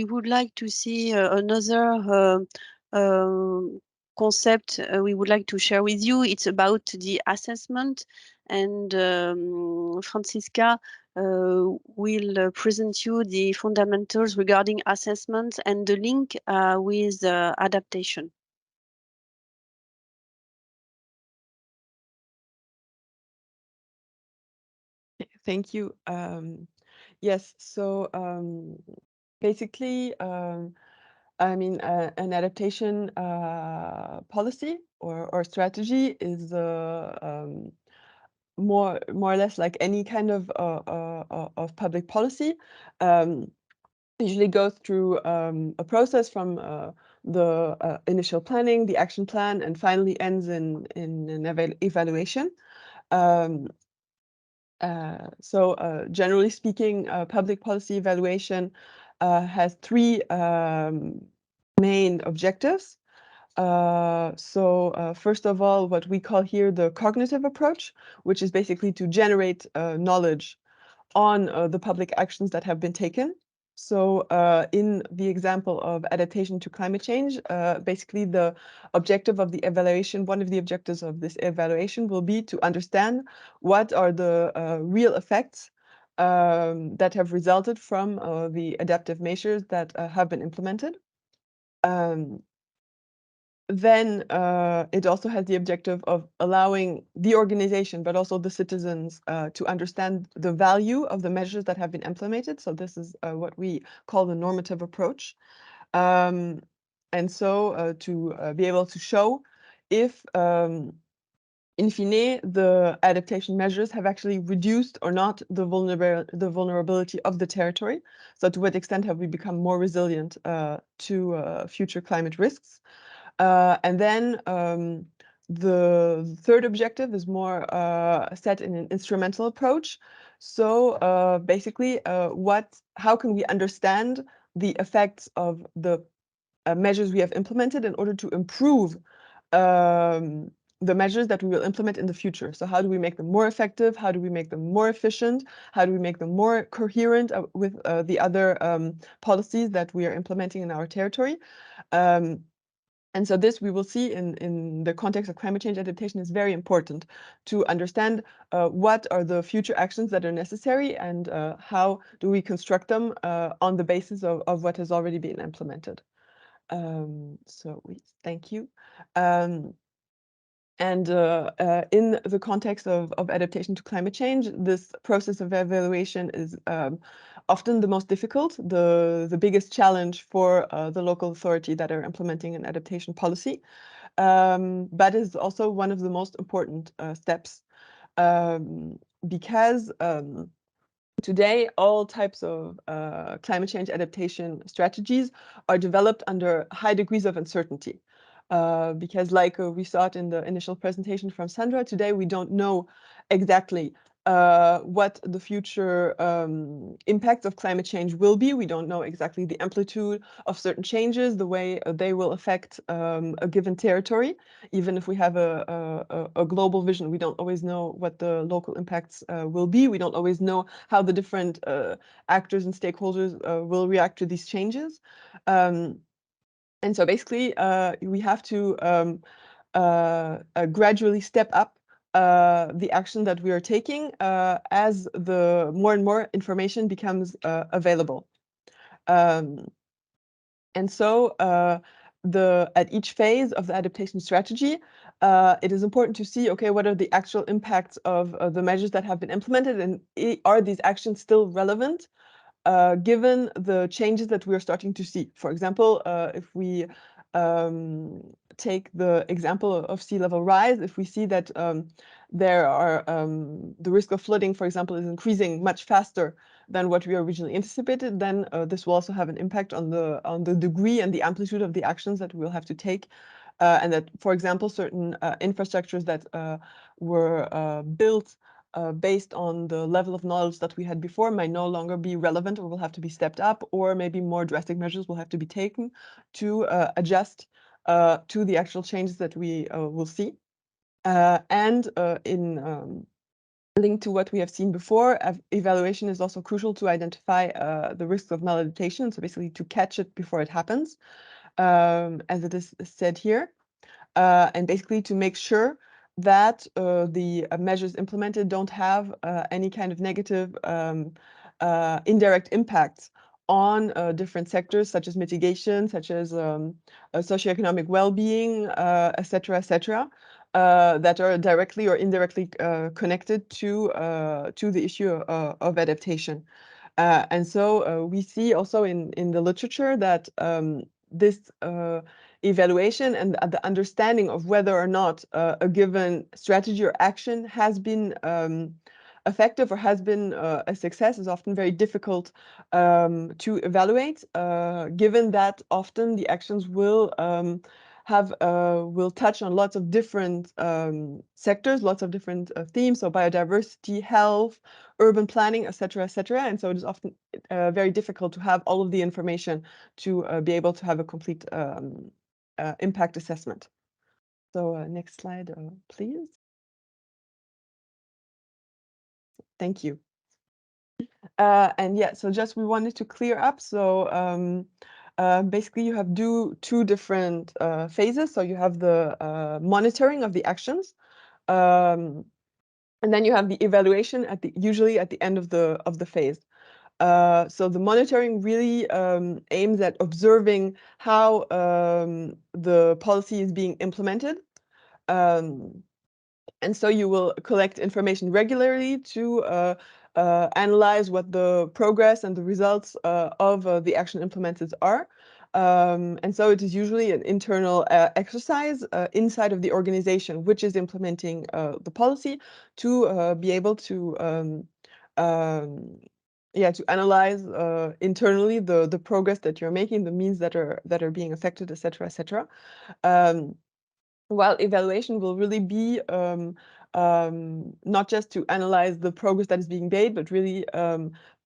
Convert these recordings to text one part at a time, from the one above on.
we would like to see another concept we would like to share with you. It's about the assessment, and Francisca will present you the fundamentals regarding assessment and the link with adaptation. Thank you. Yes, so basically, I mean, an adaptation policy or strategy is more or less like any kind of public policy. Usually goes through a process from the initial planning, the action plan, and finally ends in an evaluation. So generally speaking, public policy evaluation has three main objectives. First of all, what we call here the cognitive approach, which is basically to generate knowledge on the public actions that have been taken. So in the example of adaptation to climate change, basically the objective of the evaluation, one of the objectives of this evaluation will be to understand what are the real effects that have resulted from the adaptive measures that have been implemented. Then it also has the objective of allowing the organization, but also the citizens, to understand the value of the measures that have been implemented. So this is what we call the normative approach. And so to be able to show if, in fine, the adaptation measures have actually reduced or not the vulnerability of the territory. So to what extent have we become more resilient to future climate risks? And then the third objective is more set in an instrumental approach. So basically, how can we understand the effects of the measures we have implemented in order to improve the measures that we will implement in the future? So how do we make them more effective? How do we make them more efficient? How do we make them more coherent with the other policies that we are implementing in our territory? And so this we will see in the context of climate change adaptation is very important to understand what are the future actions that are necessary and how do we construct them on the basis of what has already been implemented. So we thank you. And in the context of adaptation to climate change, this process of evaluation is often the most difficult, the biggest challenge for the local authority that are implementing an adaptation policy, but is also one of the most important steps because today all types of climate change adaptation strategies are developed under high degrees of uncertainty. Because like we saw it in the initial presentation from Sandra, today we don't know exactly what the future impacts of climate change will be. We don't know exactly the amplitude of certain changes, the way they will affect a given territory. Even if we have a global vision, we don't always know what the local impacts will be. We don't always know how the different actors and stakeholders will react to these changes. And so basically, we have to gradually step up the action that we are taking as the more and more information becomes available. And so at each phase of the adaptation strategy, it is important to see, okay, what are the actual impacts of the measures that have been implemented, and are these actions still relevant given the changes that we are starting to see? For example, if we take the example of sea level rise, if we see that there are the risk of flooding, for example, is increasing much faster than what we originally anticipated, then this will also have an impact on the degree and the amplitude of the actions that we'll have to take. And that, for example, certain infrastructures that were built based on the level of knowledge that we had before might no longer be relevant or will have to be stepped up, or maybe more drastic measures will have to be taken to adjust to the actual changes that we will see. And in linked to what we have seen before, evaluation is also crucial to identify the risks of maladaptation, so basically to catch it before it happens, as it is said here, and basically to make sure that the measures implemented don't have any kind of negative indirect impacts on different sectors, such as mitigation, such as socioeconomic well-being, et cetera, that are directly or indirectly connected to the issue of adaptation. And so we see also in the literature that this evaluation and the understanding of whether or not a given strategy or action has been effective or has been a success is often very difficult to evaluate, given that often the actions will touch on lots of different sectors, lots of different themes, so biodiversity, health, urban planning, etc., etc. And so it is often very difficult to have all of the information to be able to have a complete impact assessment. So next slide, please. Thank you. And yeah, so just we wanted to clear up. So basically you have two different phases. So you have the monitoring of the actions, and then you have the evaluation usually at the end of the phase. So the monitoring really aims at observing how the policy is being implemented. And so you will collect information regularly to analyze what the progress and the results of the action implemented are. And so it is usually an internal exercise inside of the organization which is implementing the policy to be able to to analyze internally the progress that you're making, the means that are being affected, etc., etc. While evaluation will really be not just to analyze the progress that is being made, but really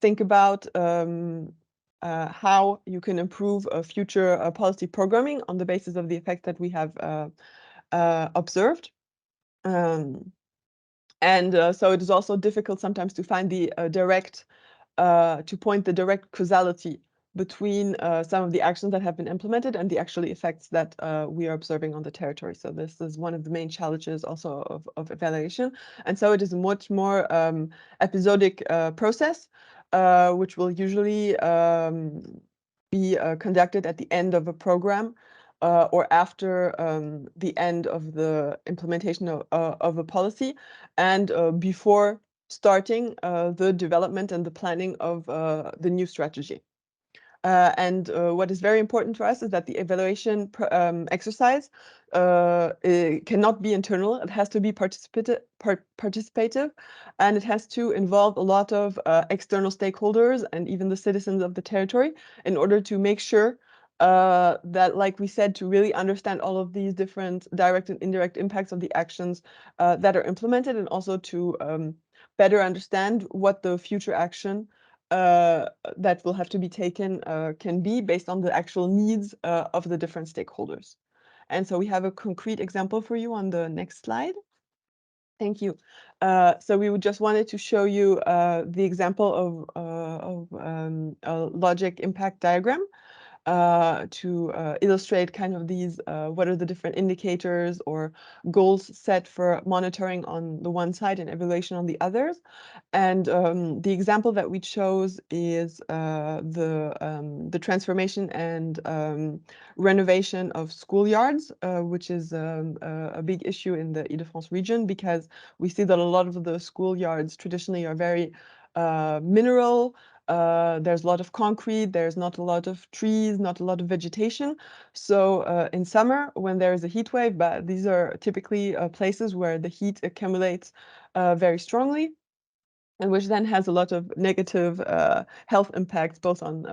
think about how you can improve future policy programming on the basis of the effect that we have observed. So it is also difficult sometimes to find the to point the direct causality between some of the actions that have been implemented and the actual effects that we are observing on the territory. So this is one of the main challenges also of evaluation. And so it is a much more episodic process, which will usually be conducted at the end of a program or after the end of the implementation of a policy and before starting the development and the planning of the new strategy. And what is very important to us is that the evaluation exercise it cannot be internal. It has to be participative, and it has to involve a lot of external stakeholders and even the citizens of the territory in order to make sure that, like we said, to really understand all of these different direct and indirect impacts of the actions that are implemented, and also to better understand what the future action that will have to be taken can be based on the actual needs of the different stakeholders. And so we have a concrete example for you on the next slide. Thank you. So we just wanted to show you the example of a logic impact diagram to illustrate kind of these, what are the different indicators or goals set for monitoring on the one side and evaluation on the others. And the example that we chose is the transformation and renovation of schoolyards, which is a big issue in the Ile-de-France region, because we see that a lot of the schoolyards traditionally are very mineral. There's a lot of concrete, there's not a lot of trees, not a lot of vegetation. So in summer, when there is a heat wave, but these are typically places where the heat accumulates very strongly, and which then has a lot of negative health impacts, both on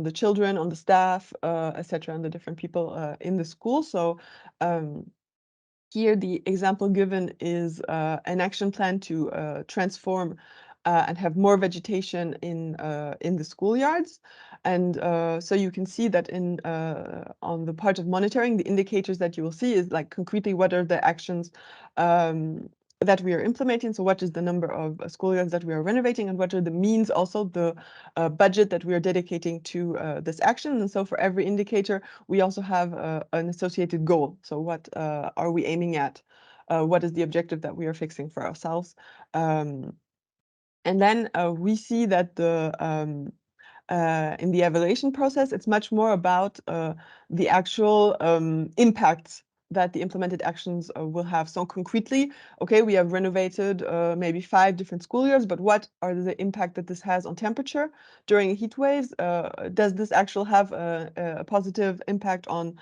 the children, on the staff, etc., and the different people in the school. So here the example given is an action plan to transform and have more vegetation in the schoolyards. And so you can see that on the part of monitoring, the indicators that you will see is like concretely what are the actions that we are implementing. So what is the number of schoolyards that we are renovating, and what are the means, also the budget that we are dedicating to this action. And so for every indicator, we also have an associated goal. So what are we aiming at? What is the objective that we are fixing for ourselves? And then we see that in the evaluation process, it's much more about the actual impacts that the implemented actions will have. So concretely, okay, we have renovated maybe 5 different school years, but what are the impact that this has on temperature during heat waves? Does this actually have a positive impact on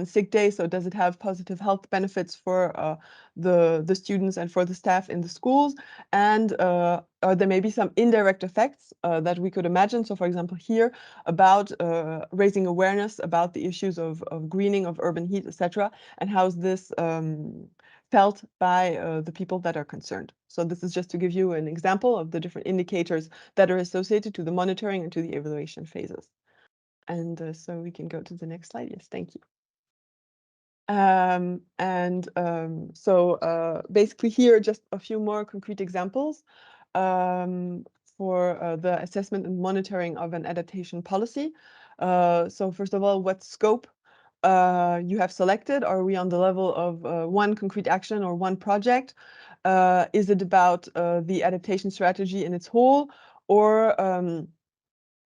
sick days? So does it have positive health benefits for the students and for the staff in the schools? And are there maybe some indirect effects that we could imagine? So for example, here about raising awareness about the issues of greening, of urban heat, etc. And how's this felt by the people that are concerned. So this is just to give you an example of the different indicators that are associated to the monitoring and to the evaluation phases. And so we can go to the next slide. Yes, thank you. So basically here, just a few more concrete examples for the assessment and monitoring of an adaptation policy. So first of all, what scope you have selected? Are we on the level of one concrete action or one project? Is it about the adaptation strategy in its whole, or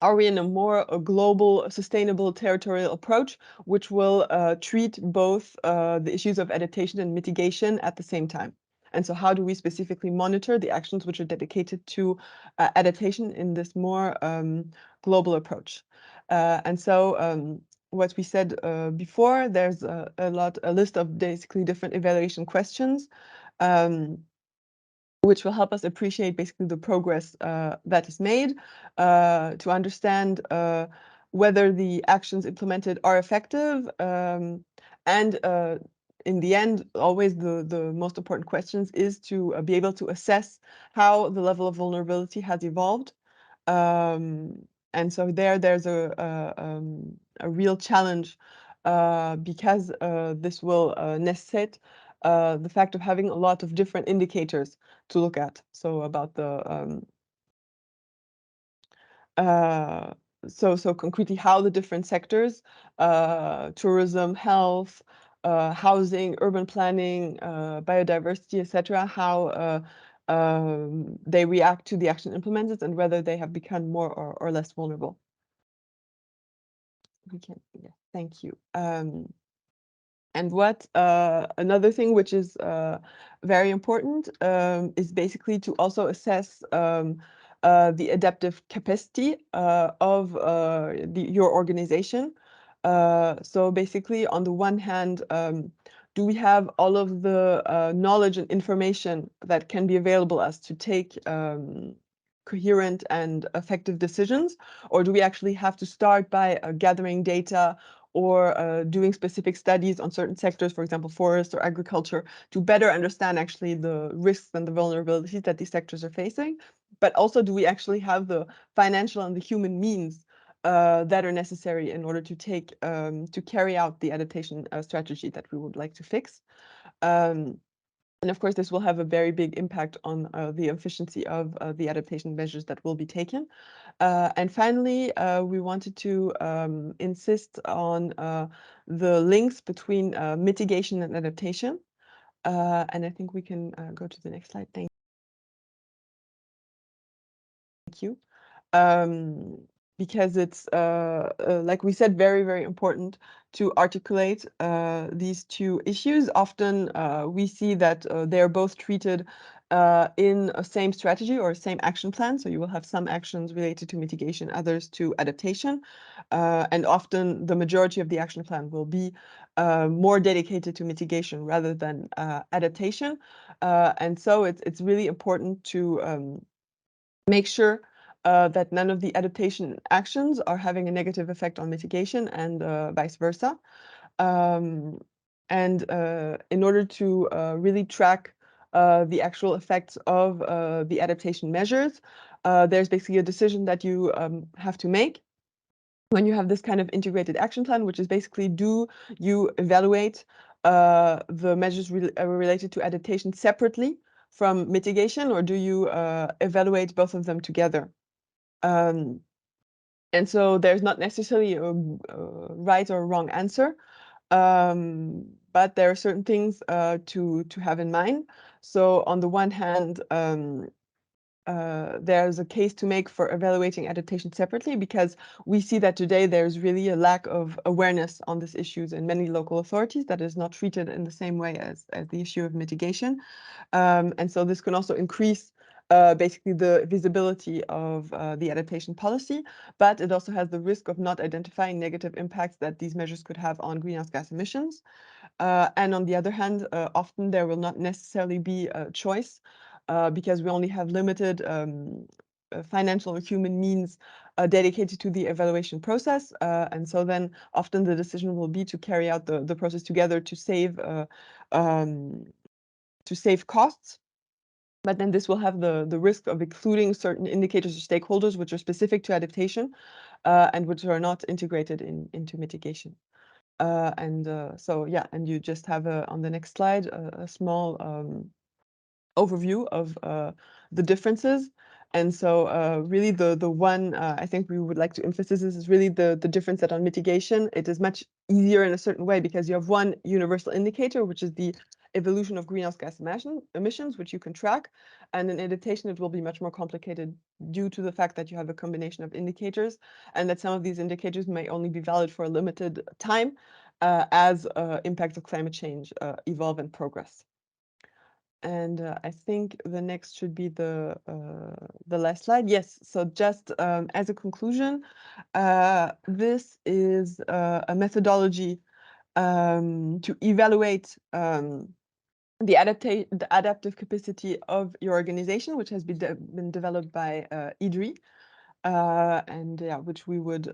are we in a more global, sustainable territorial approach, which will treat both the issues of adaptation and mitigation at the same time? And so how do we specifically monitor the actions which are dedicated to adaptation in this more global approach? And so what we said before, there's a list of basically different evaluation questions which will help us appreciate basically the progress that is made, to understand whether the actions implemented are effective, and in the end, always the most important questions is to be able to assess how the level of vulnerability has evolved. And so there's a real challenge because this will necessitate the fact of having a lot of different indicators to look at. So about the so concretely how the different sectors, tourism, health, housing, urban planning, biodiversity, etc., how they react to the action implemented and whether they have become more or less vulnerable. We can, yeah, thank you. And what another thing which is very important is basically to also assess the adaptive capacity of your organization. So basically, on the one hand, do we have all of the knowledge and information that can be available as to take coherent and effective decisions? Or do we actually have to start by gathering data or doing specific studies on certain sectors, for example, forest or agriculture, to better understand actually the risks and the vulnerabilities that these sectors are facing? But also, do we actually have the financial and the human means that are necessary in order to to carry out the adaptation strategy that we would like to fix? And of course, this will have a very big impact on the efficiency of the adaptation measures that will be taken. And finally, we wanted to insist on the links between mitigation and adaptation. And I think we can go to the next slide. Thank you. Because it's, like we said, very, very important to articulate these two issues. Often we see that they're both treated in a same strategy or same action plan. So you will have some actions related to mitigation, others to adaptation. And often the majority of the action plan will be more dedicated to mitigation rather than adaptation. And so it's really important to make sure that none of the adaptation actions are having a negative effect on mitigation and vice versa. And in order to really track the actual effects of the adaptation measures, there's basically a decision that you have to make when you have this kind of integrated action plan, which is basically, do you evaluate the measures related to adaptation separately from mitigation, or do you evaluate both of them together? And so there's not necessarily a right or wrong answer, but there are certain things to have in mind. So on the one hand, there's a case to make for evaluating adaptation separately, because we see that today there's really a lack of awareness on these issues in many local authorities that is not treated in the same way as the issue of mitigation. And so this can also increase basically the visibility of the adaptation policy, but it also has the risk of not identifying negative impacts that these measures could have on greenhouse gas emissions. And on the other hand, often there will not necessarily be a choice because we only have limited financial or human means dedicated to the evaluation process. And so then often the decision will be to carry out the process together to save costs. But then this will have the risk of excluding certain indicators or stakeholders which are specific to adaptation and which are not integrated into mitigation. So yeah, and you just have on the next slide a small overview of the differences. And so really the one I think we would like to emphasize is really the difference that on mitigation, it is much easier in a certain way because you have one universal indicator, which is the evolution of greenhouse gas emissions, which you can track. And in adaptation, it will be much more complicated due to the fact that you have a combination of indicators and that some of these indicators may only be valid for a limited time as impacts of climate change evolve and progress. And I think the next should be the last slide. Yes, so just as a conclusion, this is a methodology to evaluate the adaptive capacity of your organization, which has been developed by ENERGee, and yeah, which we would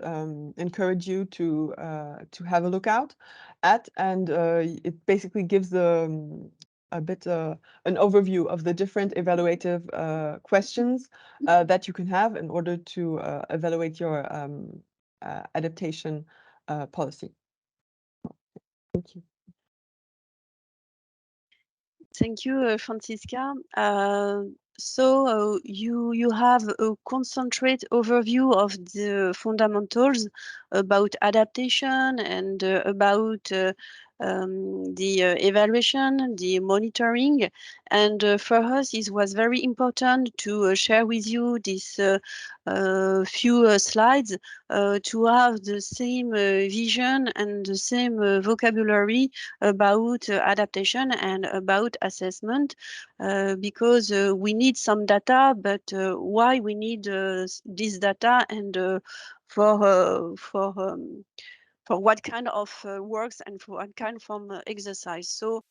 encourage you to have a look at. And it basically gives a bit an overview of the different evaluative questions that you can have in order to evaluate your adaptation policy. Thank you. Thank you, Francisca. So you have a concentrate overview of the fundamentals about adaptation and about the evaluation, the monitoring. And for us, it was very important to share with you this few slides to have the same vision and the same vocabulary about adaptation and about assessment, because we need some data, but why we need this data and for what kind of works and for what kind of exercise. So